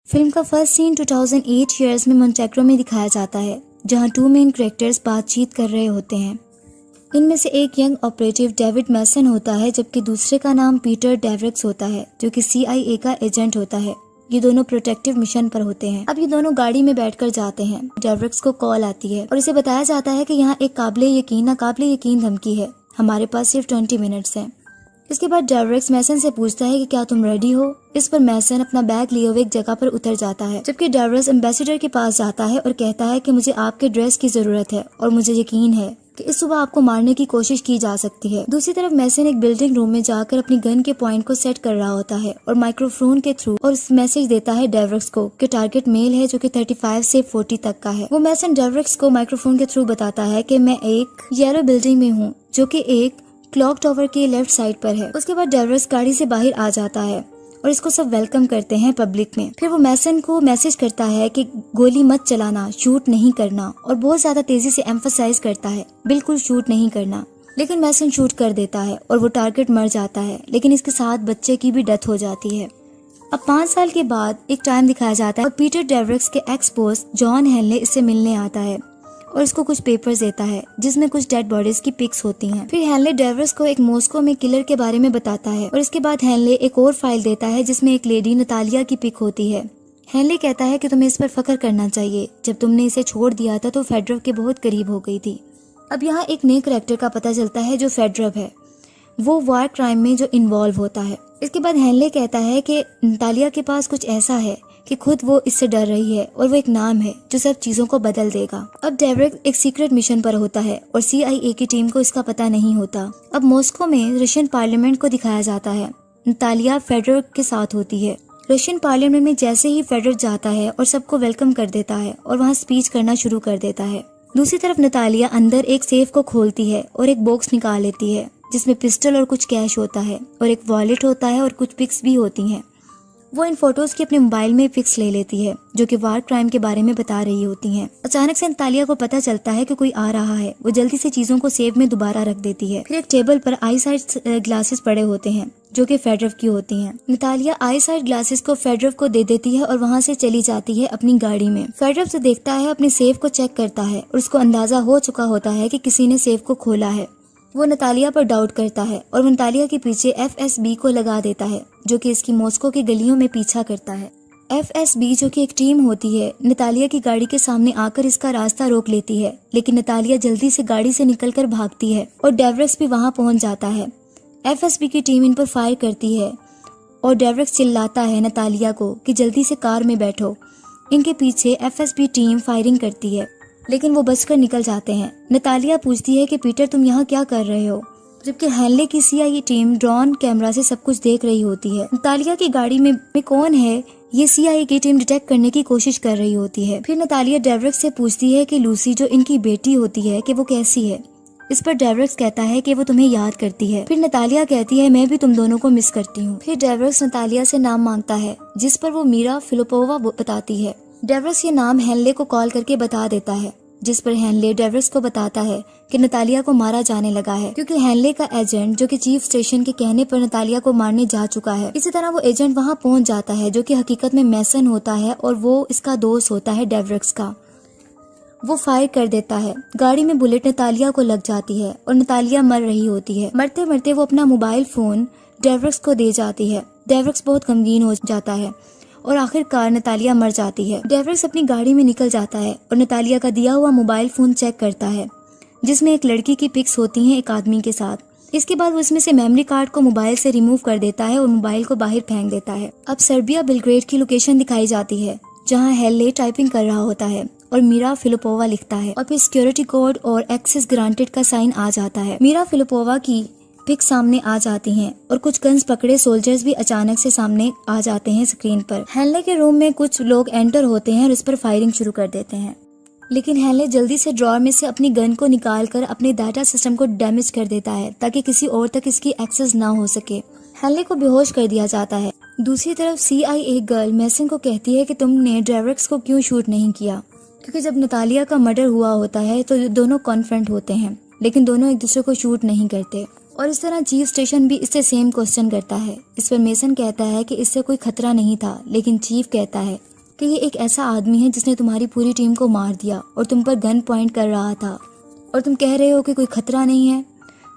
Film का first scene 2008 years में मोंटेग्रो में दिखाया जाता है, जहां 2 मेन कैरेक्टर्स बातचीत कर रहे होते हैं। इनमें से एक यंग ऑपरेटिव डेविड मैसन होता है, जबकि दूसरे का नाम पीटर डेवरिक्स होता है, जो कि CIA का एजेंट होता है। ये दोनों प्रोटेक्टिव मिशन पर होते हैं। अब ये दोनों गाड़ी में बैठकर जाते हैं। डेवरिक्स को कॉल आती है और इसे बताया जाता है कि यहाँ एक काबिले यकीन धमकी है, हमारे पास सिर्फ 20 मिनट्स हैं। इसके बाद डेवरिक्स मैसन से पूछता है कि क्या तुम रेडी हो। इस पर मैसन अपना बैग लिए हुए एक जगह पर उतर जाता है, जबकि डेवरिक्स एम्बेसडर के पास जाता है और कहता है कि मुझे आपके ड्रेस की जरूरत है और मुझे यकीन है कि इस सुबह आपको मारने की कोशिश की जा सकती है। दूसरी तरफ मैसन एक बिल्डिंग रूम में जाकर अपनी गन के पॉइंट को सेट कर रहा होता है और माइक्रोफोन के थ्रू और मैसेज देता है डेवरिक्स को कि टारगेट मेल है, जो कि 35 से 40 तक का है। वो मैसन डेवरिक्स को माइक्रोफोन के थ्रू बताता है कि मैं एक येलो बिल्डिंग में हूँ, जो कि एक क्लॉक टावर के लेफ्ट साइड पर है। उसके बाद डेवरिक्स गाड़ी से बाहर आ जाता है और इसको सब वेलकम करते हैं पब्लिक में। फिर वो मैसन को मैसेज करता है कि गोली मत चलाना, शूट नहीं करना, और बहुत ज्यादा तेजी से एम्फसाइज करता है बिल्कुल शूट नहीं करना। लेकिन मैसन शूट कर देता है और वो टारगेट मर जाता है, लेकिन इसके साथ बच्चे की भी डेथ हो जाती है। अब 5 साल के बाद एक टाइम दिखाया जाता है और पीटर डेवरिक्स के एक्स बॉस जॉन हेनले इससे मिलने आता है और इसको कुछ पेपर्स देता है जिसमें कुछ डेड बॉडीज की पिक्स होती हैं। फिर हेनले डेवरिक्स को एक मॉस्को में किलर के बारे में बताता है और इसके बाद हेनले एक और फाइल देता है जिसमें एक लेडी नतालिया की पिक होती है। हेनले कहता है कि तुम्हें इस पर फख्र करना चाहिए, जब तुमने इसे छोड़ दिया था तो फेडरव के बहुत करीब हो गई थी। अब यहाँ एक नए कैरेक्टर का पता चलता है जो फेडरव है, वो वार क्राइम में जो इन्वॉल्व होता है। इसके बाद हेनले कहता है कि नतालिया के पास कुछ ऐसा है कि खुद वो इससे डर रही है और वो एक नाम है जो सब चीजों को बदल देगा। अब डेवरिक्स एक सीक्रेट मिशन पर होता है और CIA की टीम को इसका पता नहीं होता। अब मॉस्को में रशियन पार्लियामेंट को दिखाया जाता है। नतालिया फेडरर के साथ होती है। रशियन पार्लियामेंट में जैसे ही फेडरर जाता है और सबको वेलकम कर देता है और वहाँ स्पीच करना शुरू कर देता है। दूसरी तरफ नतालिया अंदर एक सेफ को खोलती है और एक बॉक्स निकाल लेती है जिसमें पिस्टल और कुछ कैश होता है और एक वॉलेट होता है और कुछ पिक्स भी होती हैं। वो इन फोटोज की अपने मोबाइल में पिक्स ले लेती है जो कि वार क्राइम के बारे में बता रही होती हैं। अचानक से नतालिया को पता चलता है कि कोई आ रहा है। वो जल्दी से चीजों को सेफ में दोबारा रख देती है। फिर एक टेबल पर आई साइड ग्लासेस पड़े होते हैं जो कि फेडरव की होती हैं। नतालिया आई साइड ग्लासेस को फेडरव को दे देती है और वहाँ से चली जाती है अपनी गाड़ी में। फेडरव से देखता है, अपने सेफ को चेक करता है और उसको अंदाजा हो चुका होता है कि किसी ने सेफ को खोला है। वो नतालिया पर डाउट करता है और वो नतालिया के पीछे FSB को लगा देता है जो कि इसकी मॉस्को की गलियों में पीछा करता है। FSB जो कि एक टीम होती है, नतालिया की गाड़ी के सामने आकर इसका रास्ता रोक लेती है, लेकिन नतालिया जल्दी से गाड़ी से निकलकर भागती है और डेवरिक्स भी वहां पहुंच जाता है। FSB की टीम इन पर फायर करती है और डेवरिक्स चिल्लाता है नतालिया को कि जल्दी से कार में बैठो। इनके पीछे FSB टीम फायरिंग करती है, लेकिन वो बचकर निकल जाते हैं। नतालिया पूछती है कि पीटर तुम यहाँ क्या कर रहे हो, जबकि हेनले की CIA टीम ड्रोन कैमरा से सब कुछ देख रही होती है। नतालिया की गाड़ी में कौन है ये CIA की टीम डिटेक्ट करने की कोशिश कर रही होती है। फिर नतालिया डेवरिक्स से पूछती है कि लूसी जो इनकी बेटी होती है कि वो कैसी है। इस पर डेवरिक्स कहता है कि वो तुम्हें याद करती है। फिर नतालिया कहती है मैं भी तुम दोनों को मिस करती हूँ। फिर डेवरिक्स नतालिया से नाम मांगता है जिस पर वो मीरा फिलिपोवा बताती है। डेवरिक्स ये नाम हेनले को कॉल करके बता देता है, जिस पर हेनले डेवरिक्स को बताता है कि नतालिया को मारा जाने लगा है क्योंकि हेनले का एजेंट जो कि चीफ स्टेशन के कहने पर नतालिया को मारने जा चुका है। इसी तरह वो एजेंट वहां पहुंच जाता है जो कि हकीकत में मैसन होता है और वो इसका दोस्त होता है डेवरिक्स का। वो फायर कर देता है। गाड़ी में बुलेट नतालिया को लग जाती है और नतालिया मर रही होती है। मरते मरते वो अपना मोबाइल फोन डेवरिक्स को दे जाती है। डेवरिक्स बहुत गमगीन हो जाता है और आखिरकार नतालिया मर जाती है। डेवरिक्स अपनी गाड़ी में निकल जाता है और नतालिया का दिया हुआ मोबाइल फोन चेक करता है जिसमें एक लड़की की पिक्स होती हैं एक आदमी के साथ। इसके बाद वो इसमें से मेमोरी कार्ड को मोबाइल से रिमूव कर देता है और मोबाइल को बाहर फेंक देता है। अब सर्बिया बेलग्रेड की लोकेशन दिखाई जाती है जहाँ हेनले टाइपिंग कर रहा होता है और मीरा फिलिपोवा लिखता है और फिर सिक्योरिटी कोड और एक्सेस ग्रांटेड का साइन आ जाता है। मीरा फिलिपोवा की पिक सामने आ जाती हैं और कुछ गन्स पकड़े सोल्जर्स भी अचानक से सामने आ जाते हैं स्क्रीन पर। हेनले के रूम में कुछ लोग एंटर होते हैं और इस पर फायरिंग शुरू कर देते हैं, लेकिन हेनले जल्दी से ड्रॉर में से अपनी गन को निकालकर अपने डाटा सिस्टम को डैमेज कर देता है ताकि किसी और तक इसकी एक्सेस ना हो सके। हेनले को बेहोश कर दिया जाता है। दूसरी तरफ CIA गर्ल मैसन को कहती है कि तुमने डेवरिक्स को क्यों शूट नहीं किया, क्योंकि जब नतालिया का मर्डर हुआ होता है तो दोनों कॉन्फ्रंट होते हैं लेकिन दोनों एक दूसरे को शूट नहीं करते। और इस तरह चीफ स्टेशन भी इससे सेम क्वेश्चन करता है। इस पर मेसन कहता है कि इससे कोई खतरा नहीं था, लेकिन चीफ कहता है कि ये एक ऐसा आदमी है जिसने तुम्हारी पूरी टीम को मार दिया और तुम पर गन पॉइंट कर रहा था और तुम कह रहे हो कि कोई खतरा नहीं है।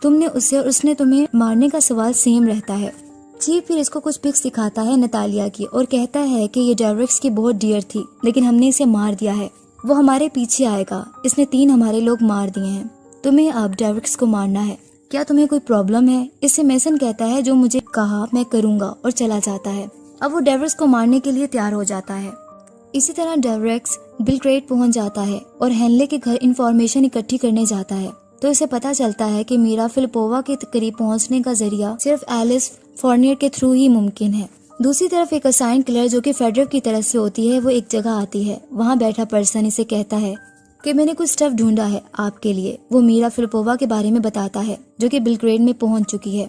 तुमने उससे और उसने तुम्हें मारने का सवाल सेम रहता है। चीफ फिर इसको कुछ पिक्स दिखाता है नतालिया की और कहता है कि ये डेवरेक्स की बहुत डियर थी, लेकिन हमने इसे मार दिया है। वो हमारे पीछे आएगा। इसने 3 हमारे लोग मार दिए हैं। तुम्हें अब डेवरेक्स को मारना है। क्या तुम्हें कोई प्रॉब्लम है? इससे मेसन कहता है जो मुझे कहा मैं करूंगा और चला जाता है। अब वो डेवरेक्स को मारने के लिए तैयार हो जाता है। इसी तरह डेवरेक्स बिलग्रेड पहुंच जाता है और हेनले के घर इंफॉर्मेशन इकट्ठी करने जाता है। तो इसे पता चलता है कि मीरा फिलिपोवा के करीब पहुंचने का जरिया सिर्फ एलिस फोर्नियर के थ्रू ही मुमकिन है। दूसरी तरफ एक असाइन किलर जो कि फेडरल की तरफ से होती है, वो एक जगह आती है। वहाँ बैठा पर्सन इसे कहता है कि मैंने कुछ स्टफ ढूंढा है आपके लिए। वो मीरा फिलिपोवा के बारे में बताता है जो कि बिलग्रेड में पहुंच चुकी है,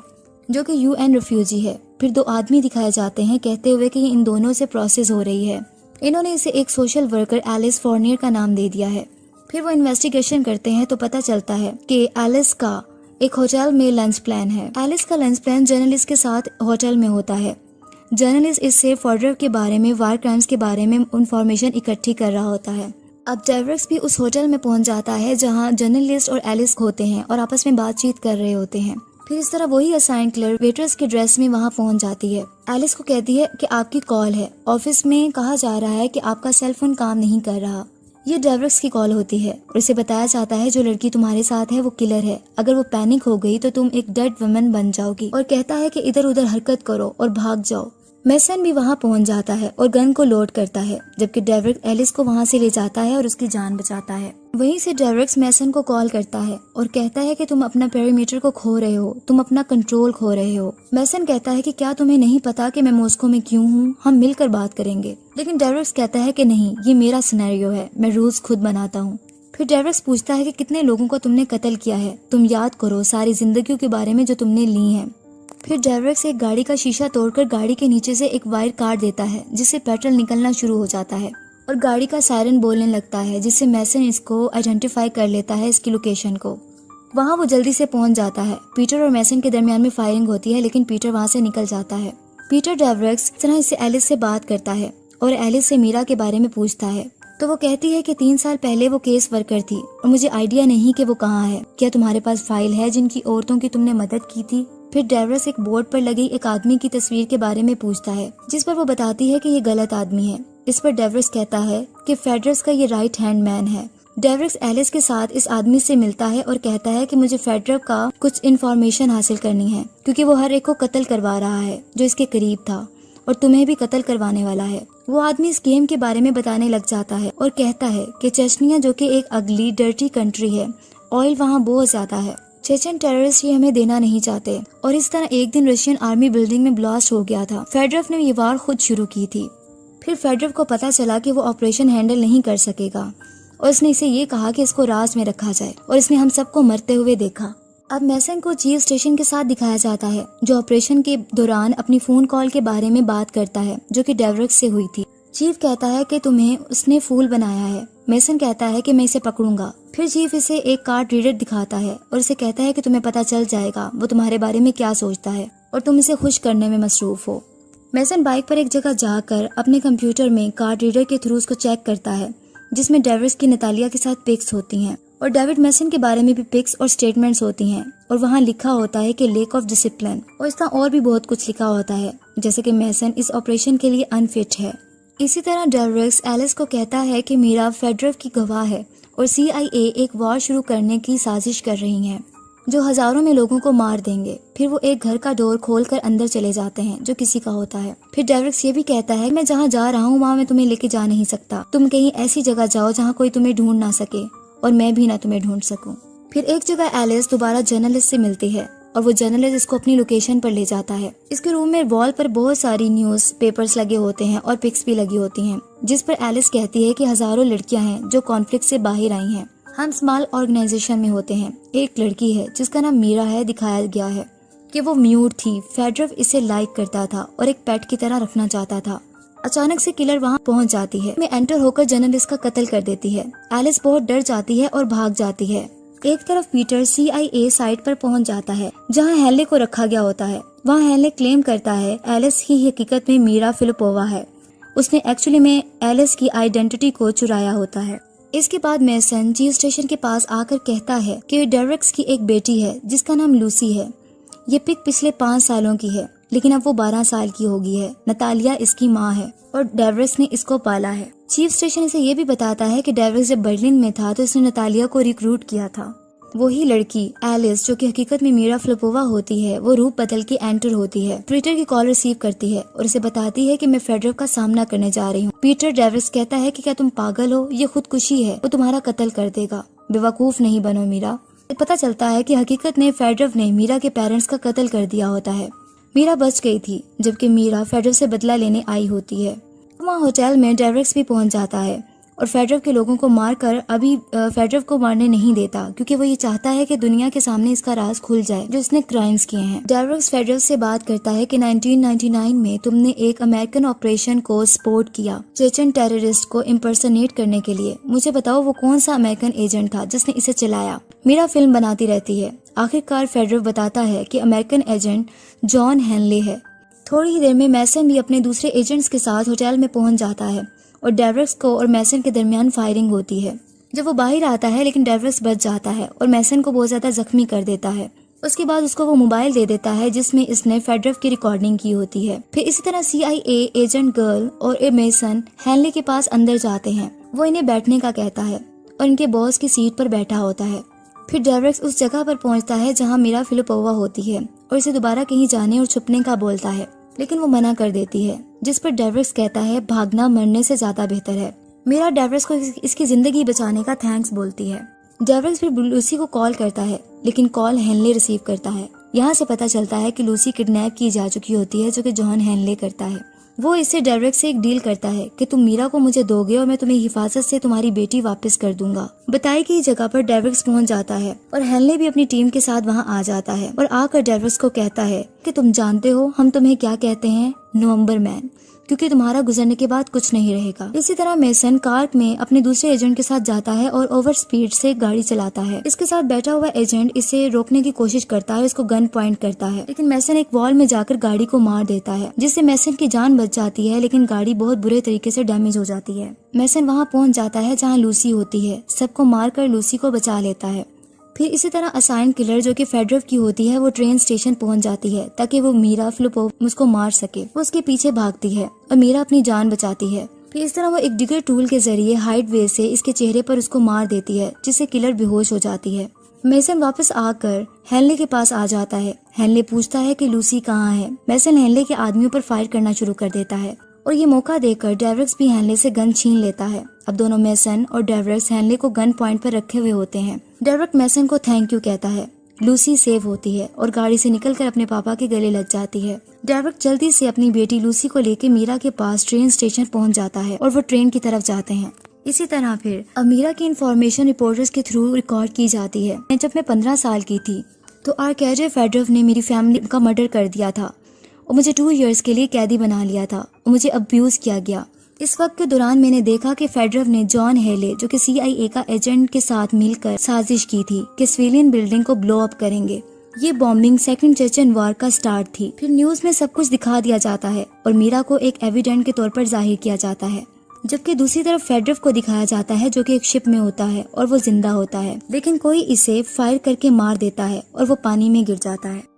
जो कि यूएन रिफ्यूजी है। फिर 2 आदमी दिखाए जाते हैं कहते हुए कि इन दोनों से प्रोसेस हो रही है। इन्होंने इसे एक सोशल वर्कर एलिस फोर्नियर का नाम दे दिया है। फिर वो इन्वेस्टिगेशन करते हैं तो पता चलता है कि एलिस का एक होटल में लंच प्लान है। एलिस का लंच प्लान जर्नलिस्ट के साथ होटल में होता है। जर्नलिस्ट इससे फॉरवर्ड के बारे में, वार क्राइम्स के बारे में इंफॉर्मेशन इकट्ठी कर रहा होता है। अब डेवरेक्स भी उस होटल में पहुंच जाता है जहां जर्नलिस्ट और एलिस होते हैं और आपस में बातचीत कर रहे होते हैं। फिर इस तरह वही असाइन क्लर्क वेट्रेस के ड्रेस में वहां पहुंच जाती है। एलिस को कहती है कि आपकी कॉल है, ऑफिस में कहा जा रहा है कि आपका सेल फोन काम नहीं कर रहा। ये डेवरेक्स की कॉल होती है और इसे बताया जाता है जो लड़की तुम्हारे साथ है वो किलर है। अगर वो पैनिक हो गई तो तुम एक डेड वुमन बन जाओगी और कहता है कि इधर उधर हरकत करो और भाग जाओ। मेसन भी वहाँ पहुँच जाता है और गन को लोड करता है, जबकि डेवरेक्स एलिस को वहाँ से ले जाता है और उसकी जान बचाता है। वहीं से डेवरेक्स मेसन को कॉल करता है और कहता है कि तुम अपना पेरीमीटर को खो रहे हो, तुम अपना कंट्रोल खो रहे हो। मेसन कहता है कि क्या तुम्हें नहीं पता कि मैं मॉस्को में क्यों हूँ, हम मिलकर बात करेंगे। लेकिन डेवरेक्स कहता है कि नहीं, ये मेरा सिनेरियो है, मैं रूल्स खुद बनाता हूँ। फिर डेवरेक्स पूछता है कि कितने लोगों को तुमने कत्ल किया है, तुम याद करो सारी जिंदगियों के बारे में जो तुमने ली है। फिर डेवरेक्स एक गाड़ी का शीशा तोड़कर गाड़ी के नीचे से एक वायर काट देता है जिससे पेट्रोल निकलना शुरू हो जाता है और गाड़ी का सायरन बोलने लगता है, जिससे मेसन इसको आइडेंटिफाई कर लेता है इसकी लोकेशन को। वहाँ वो जल्दी से पहुंच जाता है। पीटर और मेसन के दरमियान में फायरिंग होती है, लेकिन पीटर वहाँ से निकल जाता है। पीटर डेवरेक्स तरह से एलिस से बात करता है और एलिस से मीरा के बारे में पूछता है। तो वो कहती है कि 3 साल पहले वो केस वर्कर थी और मुझे आइडिया नहीं कि वो कहाँ है। क्या तुम्हारे पास फाइल है जिनकी औरतों की तुमने मदद की थी? फिर डेवरेक्स एक बोर्ड पर लगी एक आदमी की तस्वीर के बारे में पूछता है, जिस पर वो बताती है कि ये गलत आदमी है। इस पर डेवरेक्स कहता है कि फेडरस का ये राइट हैंड मैन है। डेवरेक्स एलिस के साथ इस आदमी से मिलता है और कहता है कि मुझे फेडरल का कुछ इन्फॉर्मेशन हासिल करनी है, क्योंकि वो हर एक को कत्ल करवा रहा है जो इसके करीब था और तुम्हें भी कत्ल करवाने वाला है। वो आदमी इस गेम के बारे में बताने लग जाता है और कहता है कि चेचनिया जो कि एक अगली डर्टी कंट्री है, ऑयल वहाँ बहुत ज्यादा है, चेचन टेररिस्ट ये हमें देना नहीं चाहते। और इस तरह एक दिन रशियन आर्मी बिल्डिंग में ब्लास्ट हो गया था। फेडरफ ने ये वार खुद शुरू की थी। फिर फेडरफ को पता चला कि वो ऑपरेशन हैंडल नहीं कर सकेगा और इसने इसे ये कहा कि इसको राज में रखा जाए और इसने हम सबको मरते हुए देखा। अब मेसन को चीफ स्टेशन के साथ दिखाया जाता है जो ऑपरेशन के दौरान अपनी फोन कॉल के बारे में बात करता है जो कि डेवरेक्स से हुई थी। चीफ कहता है कि तुम्हें उसने फूल बनाया है। मेसन कहता है कि मैं इसे पकड़ूंगा। फिर चीफ इसे एक कार्ड रीडर दिखाता है और इसे कहता है कि तुम्हें पता चल जाएगा वो तुम्हारे बारे में क्या सोचता है और तुम इसे खुश करने में मसरूफ हो। मेसन बाइक पर एक जगह जाकर अपने कंप्यूटर में कार्ड रीडर के थ्रू उसको चेक करता है, जिसमें डेविड की नतालिया के साथ पिक्स होती हैं और डेविड मेसन के बारे में भी पिक्स और स्टेटमेंट्स होती हैं और वहाँ लिखा होता है कि लेक ऑफ डिसिप्लिन और इस तरह और भी बहुत कुछ लिखा होता है, जैसे कि मेसन इस ऑपरेशन के लिए अनफिट है। इसी तरह डेवरेक्स एलिस को कहता है कि मीरा फेडरफ की गवाह है और CIA एक वॉर शुरू करने की साजिश कर रही है जो हजारों में लोगों को मार देंगे। फिर वो एक घर का डोर खोलकर अंदर चले जाते हैं जो किसी का होता है। फिर डेवरेक्स ये भी कहता है मैं जहाँ जा रहा हूँ वहाँ मैं तुम्हें लेके जा नहीं सकता, तुम कहीं ऐसी जगह जाओ जहाँ कोई तुम्हें ढूंढ ना सके और मैं भी ना तुम्हें ढूंढ सकूं। फिर एक जगह एलिस दोबारा जर्नलिस्ट से मिलती है और वो जर्नलिस्ट इसको अपनी लोकेशन पर ले जाता है। इसके रूम में वॉल पर बहुत सारी न्यूज पेपर्स लगे होते हैं और पिक्स भी लगी होती हैं, जिस पर एलिस कहती है कि हजारों लड़कियां हैं जो कॉन्फ्लिक्ट से बाहर आई हैं। हम स्मॉल ऑर्गेनाइजेशन में होते हैं। एक लड़की है जिसका नाम मीरा है, दिखाया गया है कि वो म्यूट थी। फेडरफ इसे लाइक करता था और एक पेट की तरह रखना चाहता था। अचानक से किलर वहाँ पहुँच जाती है, में एंटर होकर जर्नलिस्ट का कत्ल कर देती है। एलिस बहुत डर जाती है और भाग जाती है। एक तरफ पीटर CIA साइट पर पहुंच जाता है जहां हेनले को रखा गया होता है। वहां हेनले क्लेम करता है एलिस ही हकीकत में मीरा फिलिपोवा है। उसने एक्चुअली में एलिस की आइडेंटिटी को चुराया होता है। इसके बाद मेसन चीफ स्टेशन के पास आकर कहता है कि डेरेक्स की एक बेटी है जिसका नाम लूसी है। ये पिग पिछले 5 सालों की है, लेकिन अब वो 12 साल की हो गई है। नतालिया इसकी माँ है और डेरेक्स ने इसको पाला है। चीफ स्टेशन इसे ये भी बताता है कि डेरेक्स जब बर्लिन में था तो इसने नतालिया को रिक्रूट किया था। वही लड़की एलिस, जो कि हकीकत में मीरा फिलिपोवा होती है, वो रूप बदल के एंटर होती है, पीटर की कॉल रिसीव करती है और उसे बताती है कि मैं फेडरर का सामना करने जा रही हूँ। पीटर डेरेक्स कहता है कि क्या तुम पागल हो, ये खुदकुशी है, वो तुम्हारा कत्ल कर देगा। बेवकूफ नहीं बनो मीरा। पता चलता है कि हकीकत में फेडरर ने मीरा के पेरेंट्स का कत्ल कर दिया होता है। मीरा बच गई थी, जबकि मीरा फेडरर से बदला लेने आई होती है। वहाँ होटल में डेरेक्स भी पहुंच जाता है और फेडरर के लोगों को मारकर अभी फेडरर को मारने नहीं देता, क्योंकि वो ये चाहता है कि दुनिया के सामने इसका राज खुल जाए जो इसने क्राइम्स किए हैं। डेरेक्स फेडरर से बात करता है कि 1999 में तुमने एक अमेरिकन ऑपरेशन को सपोर्ट किया चेचन टेररिस्ट को इम्पर्सनेट करने के लिए। मुझे बताओ वो कौन सा अमेरिकन एजेंट था जिसने इसे चलाया। मीरा फिल्म बनाती रहती है। आखिरकार फेडरर बताता है कि अमेरिकन एजेंट जॉन हेनले है। थोड़ी ही देर में मैसन भी अपने दूसरे एजेंट्स के साथ होटल में पहुंच जाता है और डेरेक्स को और मैसन के दरमियान फायरिंग होती है। जब वो बाहर आता है लेकिन डेरेक्स बच जाता है और मैसन को बहुत ज्यादा जख्मी कर देता है। उसके बाद उसको वो मोबाइल दे देता है जिसमें इसने फेडरर की रिकॉर्डिंग की होती है। फिर इसी तरह CIA एजेंट गर्ल और मेसन हेनले के पास अंदर जाते हैं। वो इन्हें बैठने का कहता है और इनके बॉस की सीट पर बैठा होता है। फिर डेरेक्स उस जगह पर पहुंचता है जहां मीरा फिलिपोवा होती है और इसे दोबारा कहीं जाने और छुपने का बोलता है, लेकिन वो मना कर देती है, जिस पर डेरेक्स कहता है भागना मरने से ज्यादा बेहतर है। मीरा डेरेक्स को इसकी जिंदगी बचाने का थैंक्स बोलती है। डेरेक्स फिर लूसी को कॉल करता है, लेकिन कॉल हेनले रिसीव करता है। यहाँ से पता चलता है कि लूसी किडनैप की जा चुकी होती है, जो कि जॉन हेनले करता है। वो इससे डेरेक्स से एक डील करता है कि तुम मीरा को मुझे दोगे और मैं तुम्हें हिफाजत से तुम्हारी बेटी वापस कर दूंगा। बताई गई जगह पर डेरेक्स पहुंच जाता है और हेनले भी अपनी टीम के साथ वहां आ जाता है और आकर डेरेक्स को कहता है कि तुम जानते हो हम तुम्हें क्या कहते हैं, नवंबर मैन, क्योंकि तुम्हारा गुजरने के बाद कुछ नहीं रहेगा। इसी तरह मेसन कार में अपने दूसरे एजेंट के साथ जाता है और ओवर स्पीड से गाड़ी चलाता है। इसके साथ बैठा हुआ एजेंट इसे रोकने की कोशिश करता है, इसको गन पॉइंट करता है, लेकिन मेसन एक वॉल में जाकर गाड़ी को मार देता है, जिससे मेसन की जान बच जाती है, लेकिन गाड़ी बहुत बुरे तरीके से डैमेज हो जाती है। मेसन वहाँ पहुँच जाता है जहाँ लूसी होती है, सबको मारकर लूसी को बचा लेता है। फिर इसी तरह असाइन किलर, जो कि फेडरर की होती है, वो ट्रेन स्टेशन पहुंच जाती है ताकि वो मीरा फिलिपोवा उसको मार सके। वो उसके पीछे भागती है और मीरा अपनी जान बचाती है। फिर इस तरह वो एक डिगर टूल के जरिए हाइट वे से इसके चेहरे पर उसको मार देती है, जिससे किलर बेहोश हो जाती है। मेसन वापस आकर हेनले के पास आ जाता है। हेनले पूछता है कि लूसी कहाँ है। मेसन हेनले के आदमियों पर फायर करना शुरू कर देता है और ये मौका देकर डेरेक्स भी हेनले से गन छीन लेता है। अब दोनों मेसन और डेरेक्स हेनले को गन पॉइंट पर रखे हुए होते हैं। डेरेक्स मेसन को थैंक यू कहता है। लूसी सेव होती है और गाड़ी से निकलकर अपने पापा के गले लग जाती है। डेरेक्स जल्दी से अपनी बेटी लूसी को लेकर मीरा के पास ट्रेन स्टेशन पहुंच जाता है और वो ट्रेन की तरफ जाते हैं। इसी तरह फिर अब मीरा की इन्फॉर्मेशन रिपोर्टर्स के थ्रू रिकॉर्ड की जाती है। जब मैं 15 साल की थी तो आर्केडी फेडरर ने मेरी फैमिली का मर्डर कर दिया था और मुझे 2 इयर्स के लिए कैदी बना लिया था और मुझे अब्यूज किया गया। इस वक्त के दौरान मैंने देखा कि फेडरर ने जॉन हेले, जो कि CIA का एजेंट के साथ मिलकर साजिश की थी कि सिविलियन बिल्डिंग को ब्लो अप करेंगे। ये बॉम्बिंग सेकंड चेचन वॉर का स्टार्ट थी। फिर न्यूज में सब कुछ दिखा दिया जाता है और मीरा को एक एविडेंट के तौर पर जाहिर किया जाता है, जबकि दूसरी तरफ फेडरर को दिखाया जाता है जो कि एक शिप में होता है और वो जिंदा होता है, लेकिन कोई इसे फायर करके मार देता है और वो पानी में गिर जाता है।